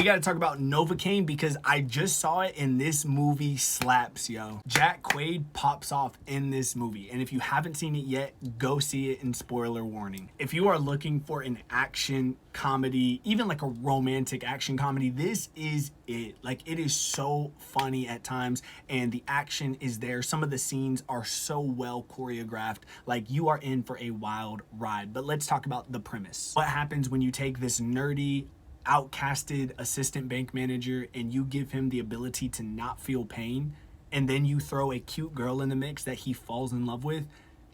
we got to talk about Novacane because I just saw it and this movie slaps, yo. Jack Quaid pops off in this movie, and if you haven't seen it yet, go see it, and spoiler warning. If you are looking for an action comedy, even like a romantic action comedy, this is it. Like, it is so funny at times, and the action is there. Some of the scenes are so well choreographed. Like, you are in for a wild ride. But let's talk about the premise. What happens when you take this nerdy, outcasted assistant bank manager and you give him the ability to not feel pain, and then you throw a cute girl in the mix that he falls in love with?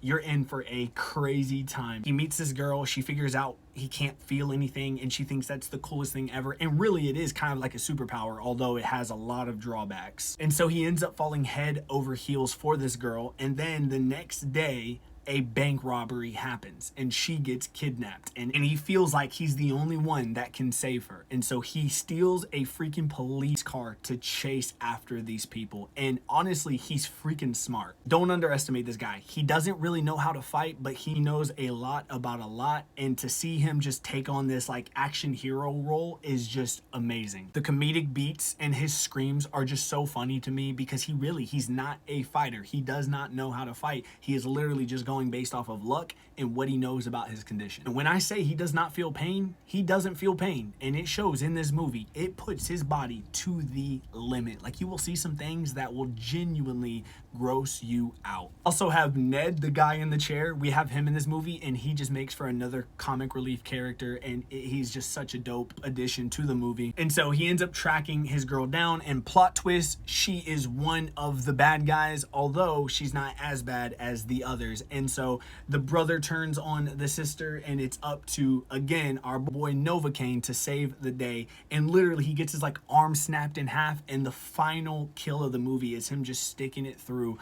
You're in for a crazy time. He meets this girl, she figures out he can't feel anything, and she thinks that's the coolest thing ever. And really, it is kind of like a superpower, although it has a lot of drawbacks. And so he ends up falling head over heels for this girl, and then the next day, a bank robbery happens and she gets kidnapped, and he feels like he's the only one that can save her. And so he steals a freaking police car to chase after these people. And honestly, he's freaking smart. Don't underestimate this guy. He doesn't really know how to fight, but he knows a lot about a lot. And to see him just take on this like action hero role is just amazing. The comedic beats and his screams are just so funny to me because he's not a fighter. He does not know how to fight. He is literally just going based off of luck and what he knows about his condition. And when I say he does not feel pain, he doesn't feel pain, and it shows in this movie. It puts his body to the limit. Like, you will see some things that will genuinely gross you out. Also have Ned, the guy in the chair. We have him in this movie, and he just makes for another comic relief character, and he's just such a dope addition to the movie. And so he ends up tracking his girl down, and plot twist, she is one of the bad guys, although she's not as bad as the others. And so the brother turns on the sister, and it's up to, again, our boy Novacane to save the day. And literally, he gets his like arm snapped in half, and the final kill of the movie is him just sticking it through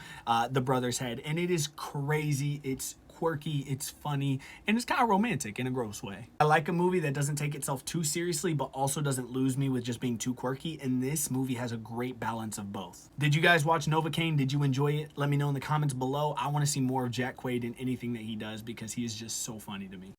the brother's head. And it is crazy. It's quirky, it's funny, and it's kind of romantic in a gross way. I like a movie that doesn't take itself too seriously, but also doesn't lose me with just being too quirky, and this movie has a great balance of both. Did you guys watch Novacane? Did you enjoy it? Let me know in the comments below. I want to see more of Jack Quaid in anything that he does because he is just so funny to me.